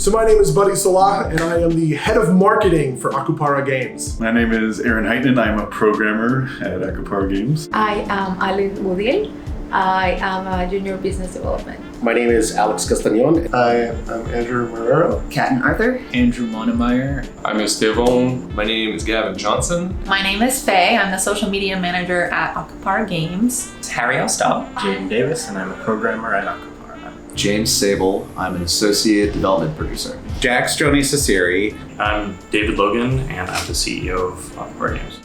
So my name is Buddy Salah, and I am the head of marketing for Akupara Games. My name is Aaron Heitman. I'm a programmer at Akupara Games. I am Ali Mudiel. I am a junior business development. My name is Alex Castañon. I'm Andrew Marrero. Kat and Arthur. Andrew Monemeyer. I'm Esteban. My name is Gavin Johnson. My name is Faye. I'm the social media manager at Akupara Games. It's Harry Ostell. Jaden Davis, and I'm a programmer at Akupara. James Sable. I'm an associate development producer. Jax Joni Cesari. I'm David Logan, and I'm the CEO of Akupara Games.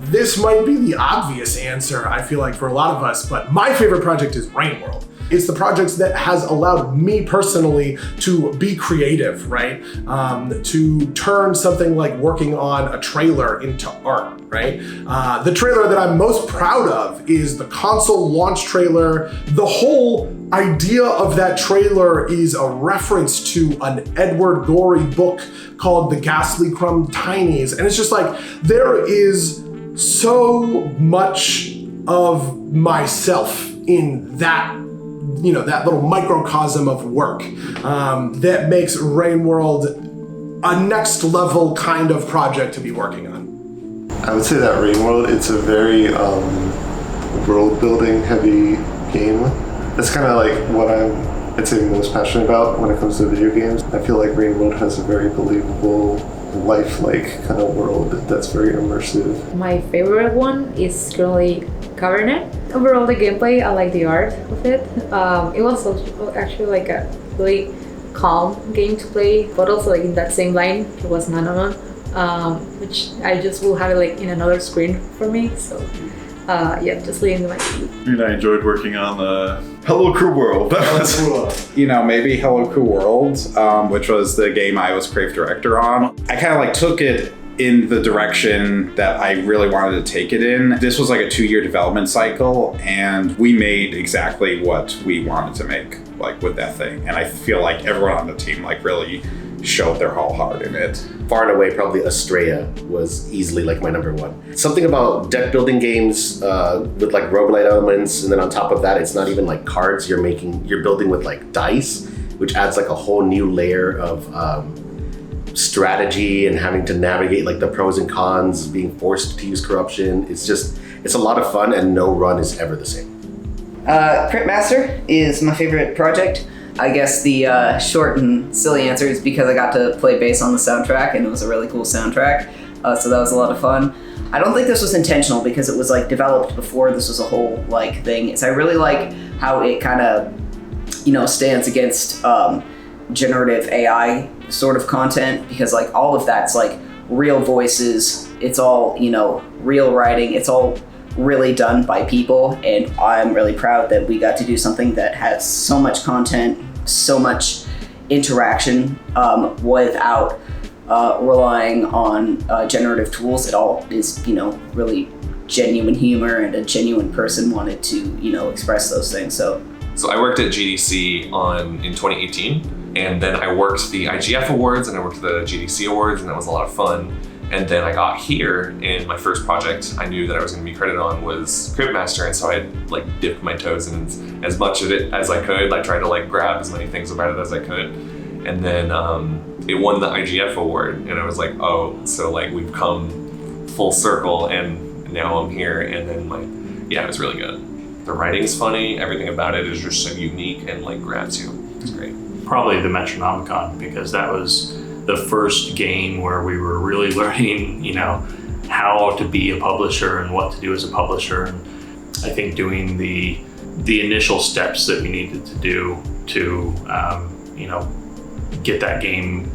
This might be the obvious answer, I feel like, for a lot of us, but my favorite project is Rain World. It's the project that has allowed me personally to be creative, right? To turn something like working on a trailer into art, right? The trailer that I'm most proud of is the console launch trailer. The whole idea of that trailer is a reference to an Edward Gorey book called The Ghastly Crumb Tinies. And it's just like, there is so much of myself in that, that little microcosm of work that makes Rain World a next level kind of project to be working on. I would say that Rain World, it's a very world building heavy game. That's kind of like what I'd say most passionate about when it comes to video games. I feel like Rain World has a very believable, lifelike kind of world that's very immersive. My favorite one is currently Cabernet. Overall, the gameplay, I like the art of it. It was also actually like a really calm game to play, but also like in that same line, it was Nanonon, which I just will have it like in another screen for me. So yeah, just leaving my feet. And I enjoyed working on the Hello Crew World. Maybe Hello Crew World, which was the game I was creative director on. I kind of like took it in the direction that I really wanted to take it in. This was like a 2-year development cycle, and we made exactly what we wanted to make, like with that thing. And I feel like everyone on the team like really showed their whole heart in it. Far and away, probably Estrella was easily like my number one. Something about deck building games with like roguelite elements, and then on top of that, it's not even like cards you're building with like dice, which adds like a whole new layer of strategy and having to navigate like the pros and cons, being forced to use corruption. It's a lot of fun, and no run is ever the same. Cryptmaster is my favorite project. I guess the short and silly answer is because I got to play bass on the soundtrack, and it was a really cool soundtrack. So that was a lot of fun. I don't think this was intentional because it was like developed before this was a whole like thing. So I really like how it kind of, stands against generative AI sort of content, because like all of that's like real voices. It's all, real writing. It's all really done by people, and I'm really proud that we got to do something that has so much content, so much interaction without relying on generative tools. It all is, really genuine humor, and a genuine person wanted to, express those things. So I worked at GDC in 2018, and then I worked the IGF Awards, and I worked the GDC Awards, and that was a lot of fun. And then I got here, and my first project I knew that I was going to be credited on was Cryptmaster, and so I like dipped my toes in as much of it as I could. I tried to like grab as many things about it as I could, and then it won the IGF award, and I was like, oh, so like we've come full circle, and now I'm here. And then it was really good. The writing's funny, everything about it is just so unique and like grabs you. It's great. Probably the Metronomicon, because that was the first game where we were really learning, how to be a publisher and what to do as a publisher. And I think doing the initial steps that we needed to do to, get that game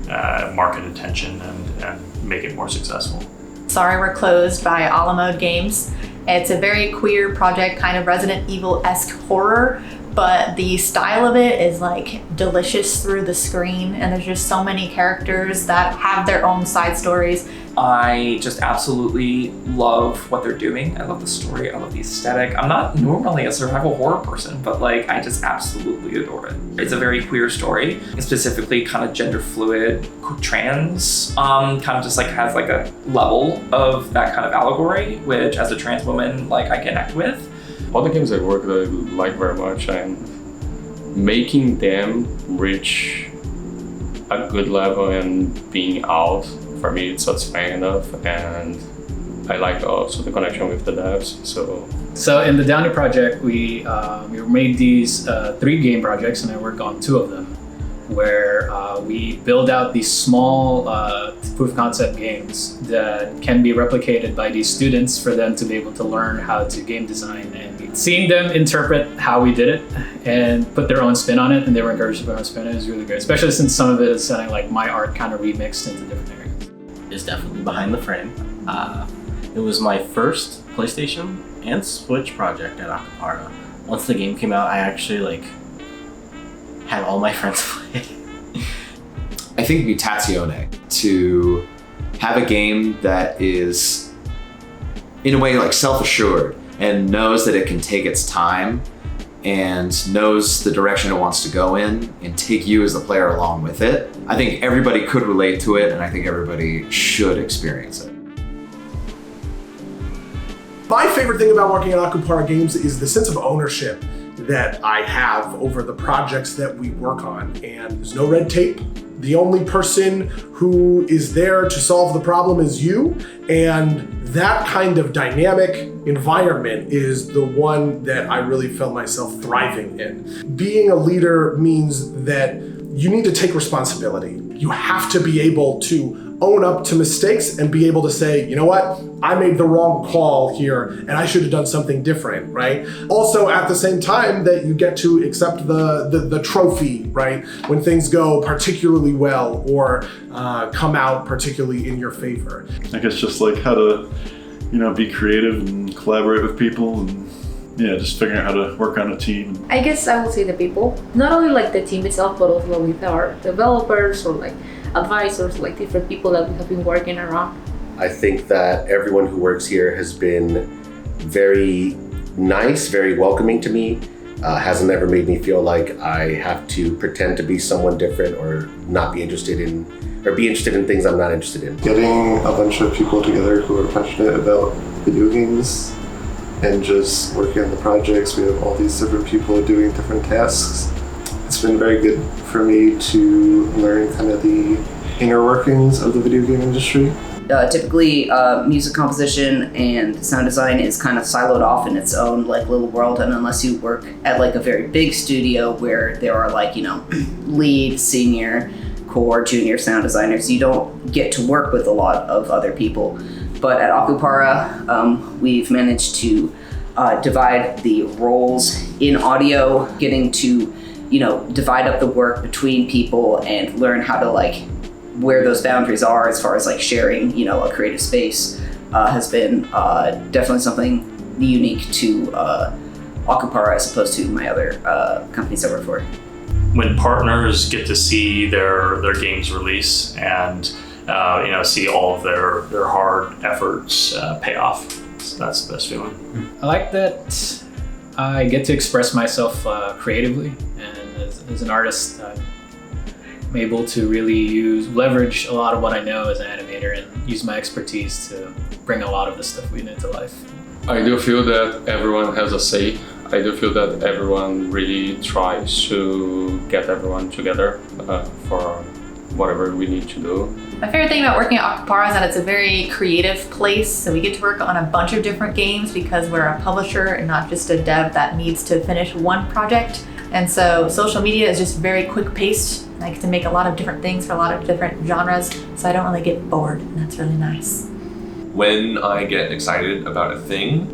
market attention and make it more successful. Sorry, we're closed by a la Mode Games. It's a very queer project, kind of Resident Evil-esque horror, but the style of it is like delicious through the screen, and there's just so many characters that have their own side stories. I just absolutely love what they're doing. I love the story, I love the aesthetic. I'm not normally a survival horror person, but like I just absolutely adore it. It's a very queer story, specifically kind of gender fluid, trans, kind of just like has like a level of that kind of allegory, which as a trans woman, like I connect with. All the games I worked I like very much. I'm making them reach a good level and being out, for me, it's satisfying enough. And I like also the connection with the devs. So in the Downey project, we made these 3 game projects, and I worked on 2 of them, where we build out these small proof of concept games that can be replicated by these students for them to be able to learn how to game design. And seeing them interpret how we did it and put their own spin on it, and they were encouraged to put their own spin on it, is really good, especially since some of it is sounding like my art kind of remixed into different areas. Is definitely Behind the Frame. It was my first PlayStation and Switch project at Akupara. Once the game came out, I actually had all my friends play. I think Mutazione, to have a game that is in a way like self-assured and knows that it can take its time and knows the direction it wants to go in and take you as the player along with it. I think everybody could relate to it, and I think everybody should experience it. My favorite thing about working at Akupara Games is the sense of ownership that I have over the projects that we work on. And there's no red tape. The only person who is there to solve the problem is you. And that kind of dynamic environment is the one that I really felt myself thriving in. Being a leader means that you need to take responsibility. You have to be able to own up to mistakes and be able to say, you know what, I made the wrong call here and I should have done something different, right? Also, at the same time that you get to accept the trophy, right? When things go particularly well or come out particularly in your favor. I guess just how to, be creative and collaborate with people, and just figuring out how to work on a team. I guess I would say the people, not only the team itself, but also with our developers or advisors, different people that we have been working around. I think that everyone who works here has been very nice, very welcoming to me. Hasn't ever made me feel like I have to pretend to be someone different or not be interested in, or be interested in things I'm not interested in. Getting a bunch of people together who are passionate about video games and just working on the projects. We have all these different people doing different tasks. It's been very good for me to learn kind of the inner workings of the video game industry. Typically, music composition and sound design is kind of siloed off in its own little world, and unless you work at a very big studio where there are lead, senior, core, junior sound designers, you don't get to work with a lot of other people. But at Akupara, we've managed to divide the roles in audio, getting to divide up the work between people and learn how to where those boundaries are as far as sharing, a creative space has been definitely something unique to Akupara as opposed to my other companies I work for. When partners get to see their games release and see all of their hard efforts pay off, so that's the best feeling. I like that I get to express myself creatively, and as an artist, I'm able to really leverage a lot of what I know as an animator and use my expertise to bring a lot of the stuff we know to life. I do feel that everyone has a say. I do feel that everyone really tries to get everyone together for whatever we need to do. My favorite thing about working at Akupara is that it's a very creative place. So we get to work on a bunch of different games because we're a publisher and not just a dev that needs to finish one project. And so social media is just very quick paced. I get to make a lot of different things for a lot of different genres, so I don't really get bored, and that's really nice. When I get excited about a thing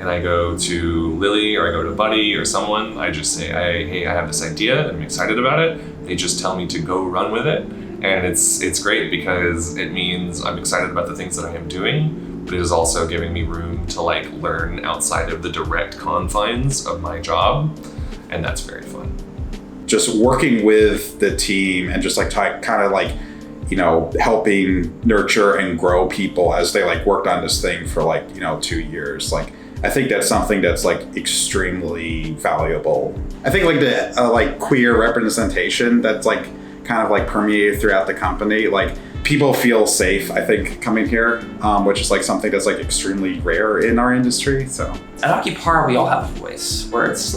and I go to Lily or I go to Buddy or someone, I just say, hey, I have this idea and I'm excited about it. They just tell me to go run with it. And it's great because it means I'm excited about the things that I am doing, but it is also giving me room to learn outside of the direct confines of my job. And that's very fun. Just working with the team and just helping nurture and grow people as they worked on this thing for 2 years. I think that's something that's extremely valuable. I think the queer representation that's permeated throughout the company. People feel safe, I think, coming here, which is something that's extremely rare in our industry. So at Akupara, we all have a voice where it's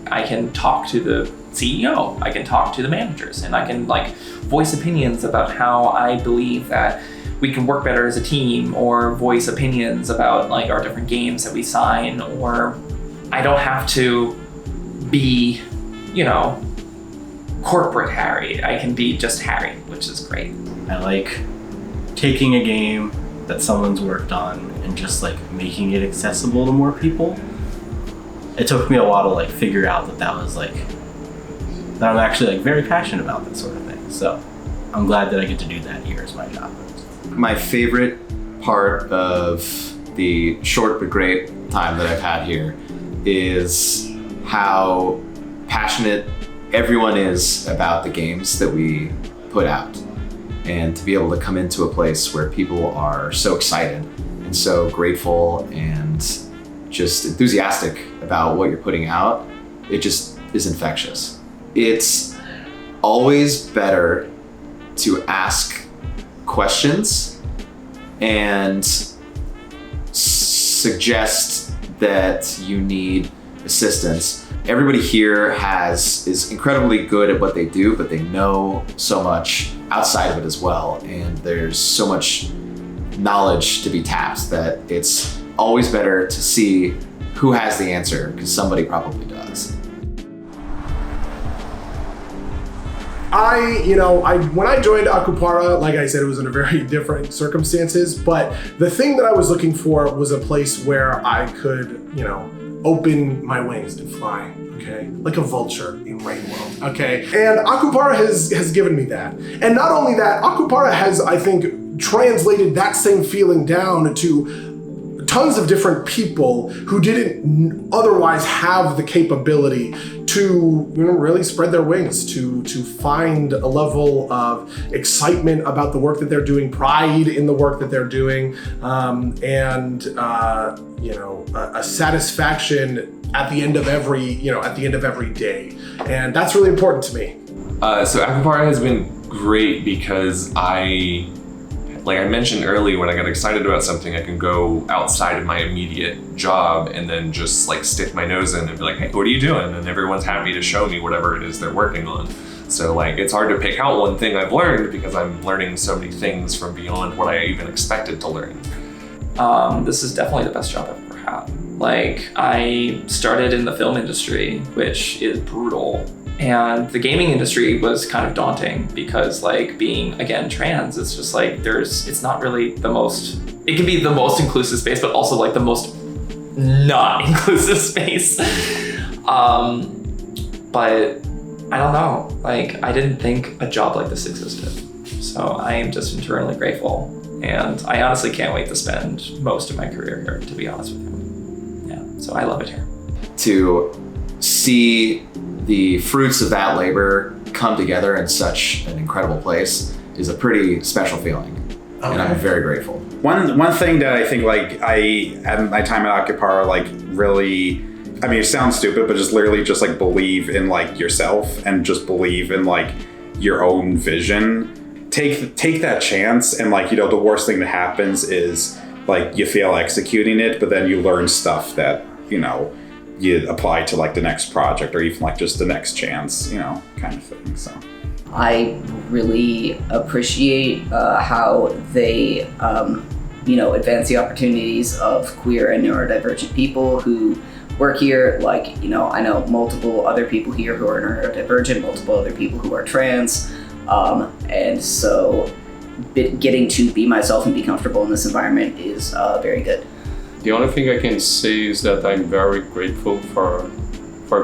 I can talk to the CEO. I can talk to the managers, and I can like voice opinions about how I believe that we can work better as a team, or voice opinions about like our different games that we sign, or I don't have to be, you know, corporate Harry. I can be just Harry, which is great. I like taking a game that someone's worked on and just like making it accessible to more people. It took me a while to like figure out that was like, that I'm actually like very passionate about that sort of thing. So I'm glad that I get to do that here as my job. My favorite part of the short but great time that I've had here is how passionate everyone is about the games that we put out. And to be able to come into a place where people are so excited and so grateful and just enthusiastic about what you're putting out, it just is infectious. It's always better to ask questions and suggest that you need assistance. Everybody here is incredibly good at what they do, but they know so much outside of it as well. And there's so much knowledge to be tapped that it's always better to see who has the answer, because somebody probably does. When I joined Akupara, like I said, it was under very different circumstances, but the thing that I was looking for was a place where I could, open my wings and fly, okay? Like a vulture in Rain World, okay? And Akupara has given me that. And not only that, Akupara has, I think, translated that same feeling down to tons of different people who didn't otherwise have the capability to really spread their wings, to find a level of excitement about the work that they're doing, pride in the work that they're doing, and a satisfaction at the end of every day. And that's really important to me. So Akupara has been great because like I mentioned earlier, when I got excited about something, I can go outside of my immediate job and then just like stick my nose in and be like, hey, what are you doing? And everyone's happy to show me whatever it is they're working on. So like, it's hard to pick out one thing I've learned because I'm learning so many things from beyond what I even expected to learn. This is definitely the best job I've ever had. Like, I started in the film industry, which is brutal. And the gaming industry was kind of daunting because like being, again, trans, it's just like it's not really it can be the most inclusive space, but also like the most not inclusive space. But I don't know, like I didn't think a job like this existed. So I am just eternally grateful. And I honestly can't wait to spend most of my career here, to be honest with you. Yeah, so I love it here. To see the fruits of that labor come together in such an incredible place is a pretty special feeling. Okay. And I'm very grateful. One thing that I think at my time at Akupara, really, it sounds stupid, but just literally just believe in yourself and just believe in your own vision. Take that chance, and the worst thing that happens is you fail executing it, but then you learn stuff that you apply to the next project or even just the next chance, kind of thing. So I really appreciate how they advance the opportunities of queer and neurodivergent people who work here. I know multiple other people here who are neurodivergent, multiple other people who are trans, and so getting to be myself and be comfortable in this environment is very good. The only thing I can say is that I'm very grateful for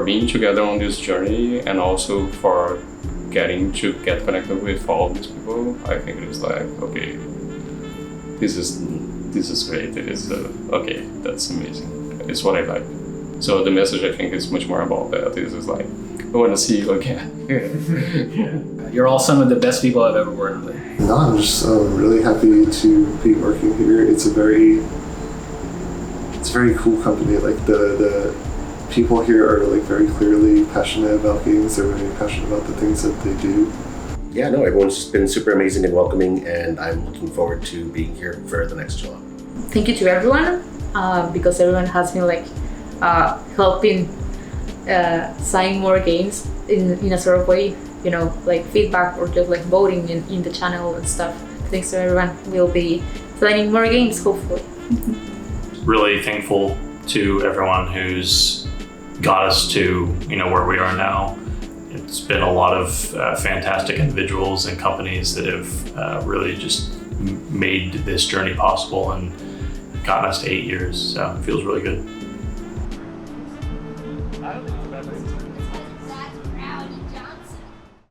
being together on this journey and also for getting to get connected with all these people. I think it is okay, this is great. It is okay, that's amazing. It's what I like. So the message I think is much more about that. This is I want to see you again. Yeah. You're all some of the best people I've ever worked with. No, I'm just really happy to be working here. It's a very cool company. The people here are very clearly passionate about games. They're very passionate about the things that they do. Yeah, no, everyone's been super amazing and welcoming, and I'm looking forward to being here for the next job. Thank you to everyone, because everyone has been helping sign more games in a sort of way, you know, like feedback or just like voting in the channel and stuff. Thanks to everyone. We'll be planning more games, hopefully. Really thankful to everyone who's got us to, you know, where we are now. It's been a lot of fantastic individuals and companies that have really just made this journey possible and gotten us to 8 years. So it feels really good.